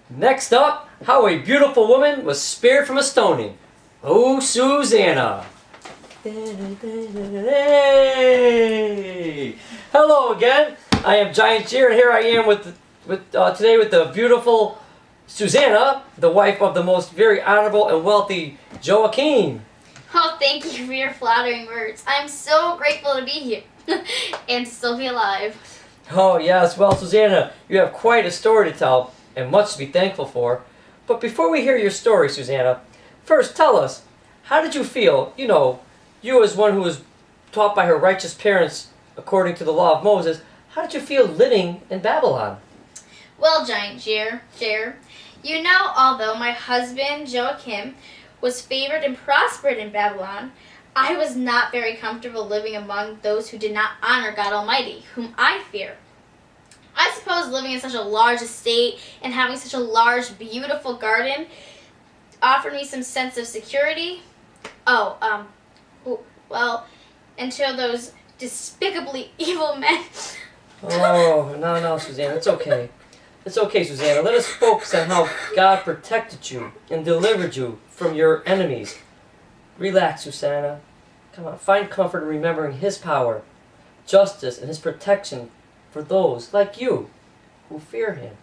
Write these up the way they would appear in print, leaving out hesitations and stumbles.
Next up, how a beautiful woman was spared from a stoning. Oh, Susanna. Hey! Hello again. I am Giant Cheer, and here I am today with the beautiful Susanna, the wife of the most very honorable and wealthy Joachim. Oh, thank you for your flattering words. I'm so grateful to be here and to still be alive. Oh yes, well Susanna, you have quite a story to tell and much to be thankful for. But before we hear your story, Susanna, first tell us, how did you feel, you as one who was taught by her righteous parents according to the law of Moses, how did you feel living in Babylon? Well, Giant Cheer, although my husband, Joachim, was favored and prospered in Babylon, I was not very comfortable living among those who did not honor God Almighty, whom I fear. I suppose living in such a large estate and having such a large, beautiful garden offered me some sense of security. Until those despicably evil men. Oh, no, Susanna, it's okay. It's okay, Susanna. Let us focus on how God protected you and delivered you from your enemies. Relax, Susanna. Come on, find comfort in remembering His power, justice, and His protection for those like you who fear Him.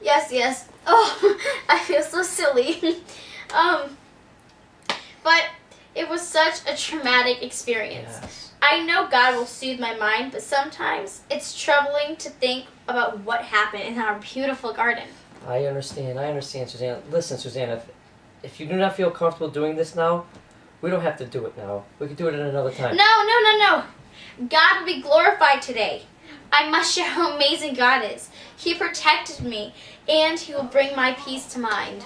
Yes. Oh, I feel so silly. But it was such a traumatic experience. Yes. I know God will soothe my mind, but sometimes it's troubling to think about what happened in our beautiful garden. I understand, Susanna. Listen, Susanna, if you do not feel comfortable doing this now, we don't have to do it now. We can do it at another time. No. God will be glorified today. I must share how amazing God is. He protected me, and He will bring my peace to mind.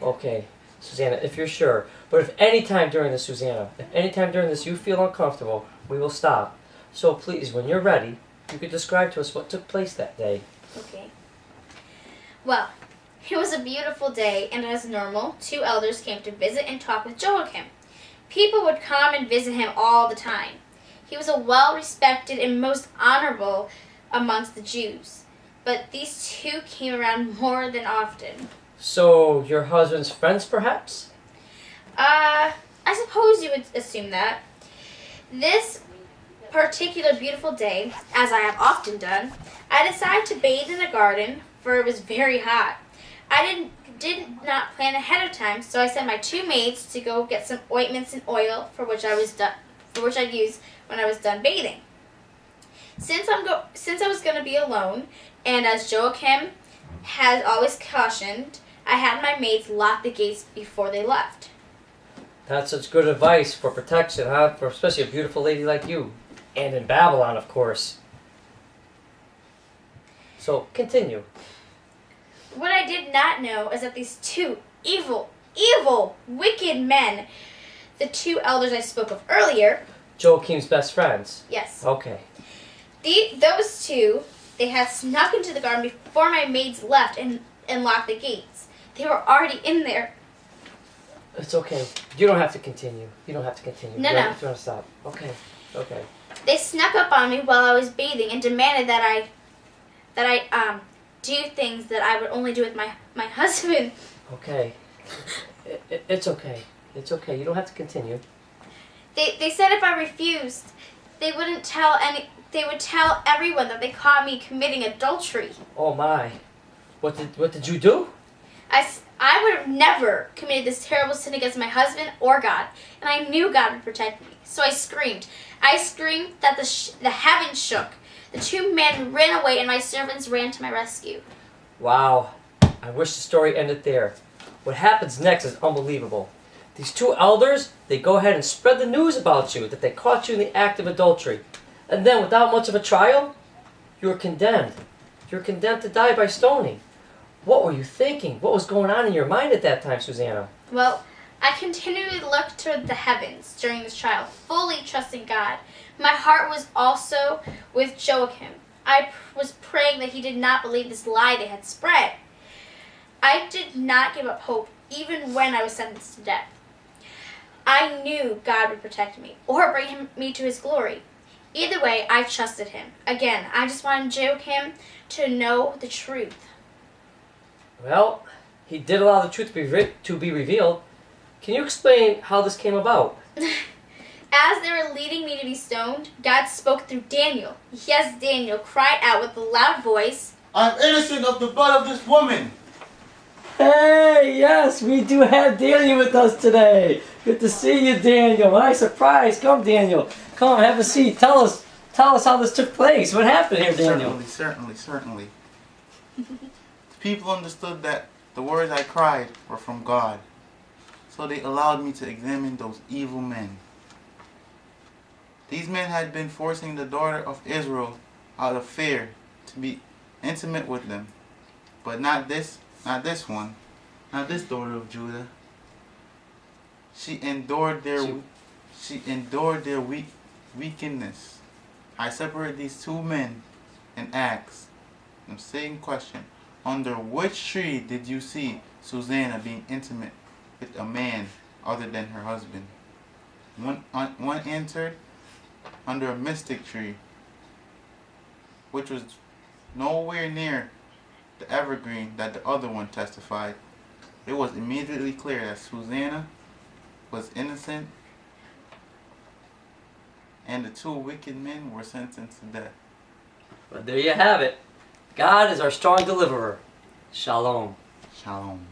Okay, Susanna, if you're sure. But if any time during this, Susanna, you feel uncomfortable, we will stop. So please, when you're ready, you could describe to us what took place that day. Okay. Well, it was a beautiful day, and as normal, two elders came to visit and talk with Joachim. People would come and visit him all the time. He was a well-respected and most honorable amongst the Jews. But these two came around more than often. So, your husband's friends, perhaps? I suppose you would assume that. This particular beautiful day, as I have often done, I decided to bathe in the garden, for it was very hot. I did not plan ahead of time, so I sent my two maids to go get some ointments and oil for which I'd use when I was done bathing. Since I was going to be alone, and as Joachim had always cautioned, I had my maids lock the gates before they left. That's such good advice for protection, huh? For especially a beautiful lady like you. And in Babylon, of course. So, continue. What I did not know is that these two evil, wicked men, the two elders I spoke of earlier... Joachim's best friends? Yes. Okay. Those two, they had snuck into the garden before my maids left and locked the gates. They were already in there. It's okay. You don't have to continue. No. You want to stop. Okay. They snuck up on me while I was bathing and demanded that I do things that I would only do with my husband. Okay. It's okay. It's okay. You don't have to continue. They said if I refused, they would tell everyone that they caught me committing adultery. Oh my. What did you do? I would have never committed this terrible sin against my husband or God, and I knew God would protect me. So I screamed. I screamed that the heavens shook. The two men ran away, and my servants ran to my rescue. Wow. I wish the story ended there. What happens next is unbelievable. These two elders, they go ahead and spread the news about you, that they caught you in the act of adultery. And then, without much of a trial, you're condemned. You're condemned to die by stoning. What were you thinking? What was going on in your mind at that time, Susanna? Well, I continually looked toward the heavens during this trial, fully trusting God. My heart was also with Joachim. I was praying that he did not believe this lie they had spread. I did not give up hope, even when I was sentenced to death. I knew God would protect me, or bring me to His glory. Either way, I trusted Him. Again, I just wanted Joachim to know the truth. Well, he did allow the truth to be revealed. Can you explain how this came about? As they were leading me to be stoned, God spoke through Daniel. Yes, Daniel cried out with a loud voice, I'm innocent of the blood of this woman. Hey, yes, we do have Daniel with us today. Good to see you, Daniel. Nice surprise. Come, Daniel. Come, have a seat. Tell us how this took place. What happened here, Daniel? Certainly. The people understood that the words I cried were from God. So they allowed me to examine those evil men. These men had been forcing the daughter of Israel out of fear to be intimate with them. But not this one, not this daughter of Judah. She endured their wickedness. I separate these two men and asked the same question. Under which tree did you see Susanna being intimate with a man other than her husband? One answered, under a mystic tree, which was nowhere near the evergreen that the other one testified. It was immediately clear that Susanna was innocent and the two wicked men were sentenced to death. Well, there you have it. God is our strong deliverer. Shalom. Shalom.